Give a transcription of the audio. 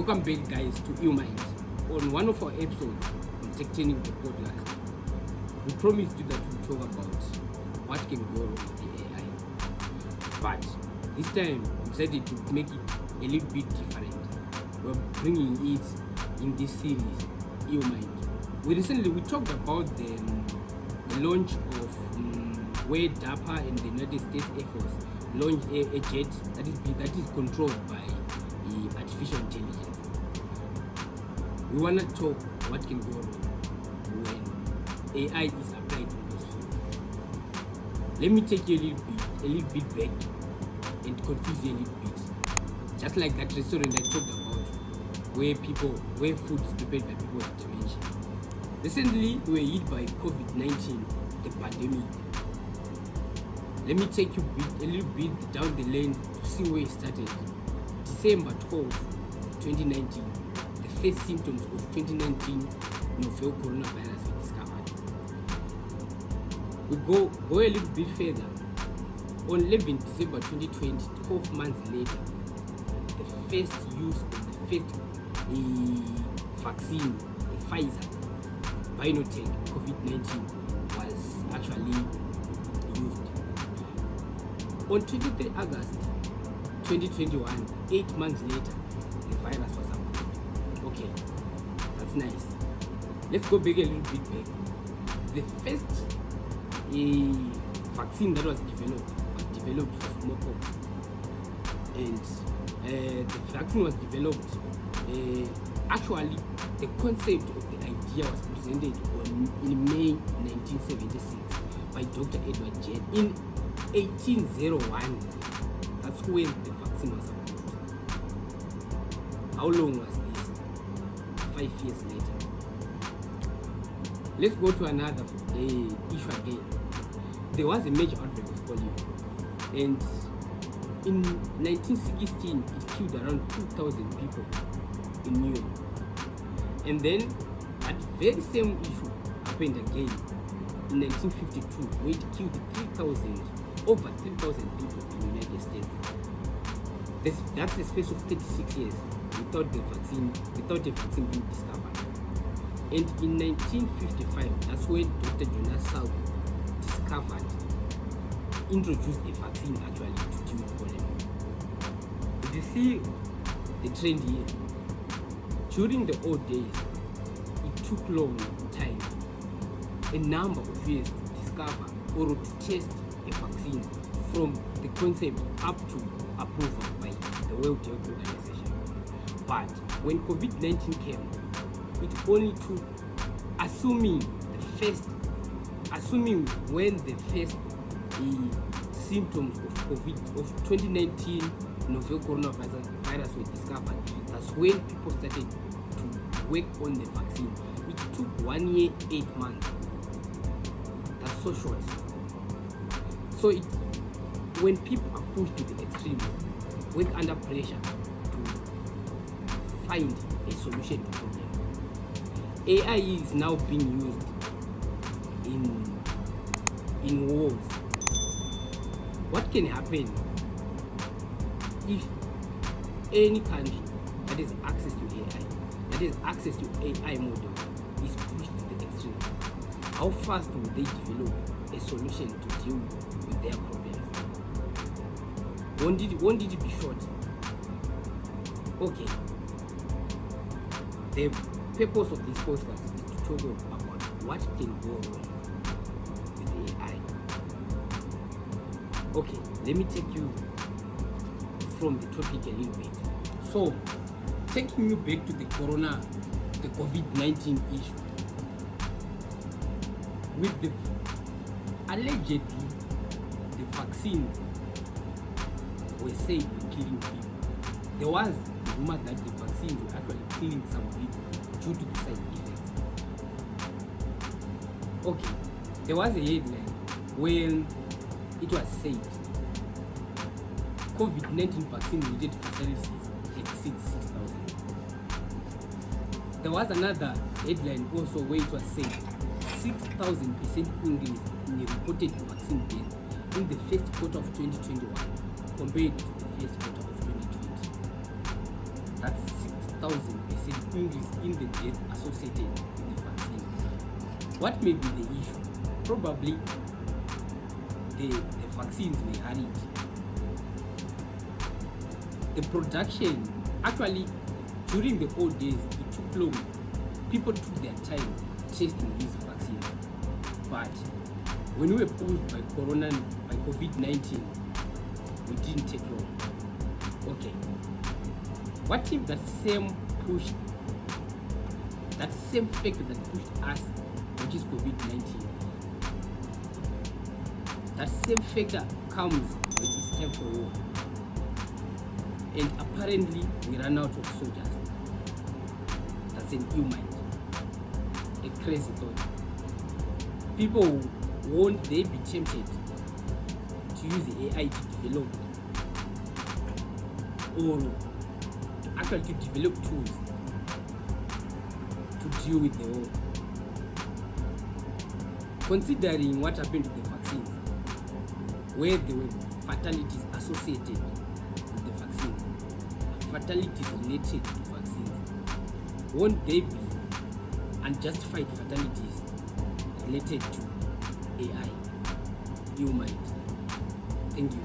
Welcome back, guys, to Your Mind. On one of our episodes on Tech-Tonic the podcast, we promised you that we'll talk about what can go wrong with the AI. But this time, we decided to make it a little bit different. We're bringing it in this series, Your Mind. We talked about the launch of where Darpa and the United States Airforce launched a jet that is controlled by artificial intelligence. We want to talk what can go wrong when AI is applied in those fields. Let me take you a little bit back and confuse you a little bit. Just like that restaurant I talked about, where food is prepared by people with dementia. Recently, we were hit by COVID-19, the pandemic. Let me take you a little bit down the lane to see where it started. December 12, 2019, the first symptoms of 2019 novel coronavirus were discovered. We go a little bit further. On 11 December 2020, 12 months later, the first use of the first vaccine, the Pfizer BioNTech COVID-19, was actually used. On 23 August 2021, 8 months later, the virus was approved. Okay, that's nice. Let's go back a little bit back. The first vaccine that was developed for smallpox, and the vaccine was developed. Actually, the concept of the idea was presented in May 1976 by Dr. Edward Jenner. In 1801, that's when the vaccine was approved. How long was this? 5 years later. Let's go to another issue again. There was a major outbreak of polio, and in 1916 it killed around 2,000 people in New York. And then that very same issue happened again in 1952, where it killed over 3,000 people in the United States. That's a space of 36 years without a vaccine being discovered. And in 1955, that's when Dr. Jonas Salk introduced a vaccine actually to deal with polio. You see the trend here. During the old days, it took long time, a number of years to discover or to test a vaccine from the concept up to approval by the World Health Organization. But when COVID-19 came, it only took, assuming when the first symptoms of 2019 novel coronavirus were discovered, that's when people started to work on the vaccine. It took 1 year, 8 months. That's so short. So when people are pushed to the extreme, work under pressure to find a solution to the problem. AI is now being used in wars. What can happen if any country that has access to AI models, is pushed to the extreme? How fast will they develop a solution to deal with their problems? Won't it be short? Okay. The purpose of this podcast is to talk about what can go wrong with AI. Okay, let me take you from the topic a little bit. So, taking you back to the COVID-19 issue. With the allegedly the vaccines were said were killing people. There was the rumor that the vaccines were actually killing some people due to the side effects. Okay, there was a headline when it was said COVID-19 vaccine-related fatalities exceed 6,000. There was another headline also where it was said 6,000% increase in the reported vaccine deaths in the first quarter of 2021 compared to the first quarter of 2020. That's 1,000% increase in the death associated with the vaccine. What may be the issue? Probably the vaccines were hurried. The production, actually, during the old days, it took long. People took their time testing these vaccines. But when we were pushed by COVID-19, we didn't take long. Okay. What if that same factor that pushed us, which is COVID-19, that same factor comes when it's time for war? And apparently we ran out of soldiers. That's an ill mind, a crazy thought. People, won't they be tempted to use the AI to develop, or actually to develop tools to deal with the war? Considering what happened to the vaccines, where there were fatalities associated with the vaccines, fatalities related to vaccines, won't there be unjustified fatalities related to AI? You might. Thank you.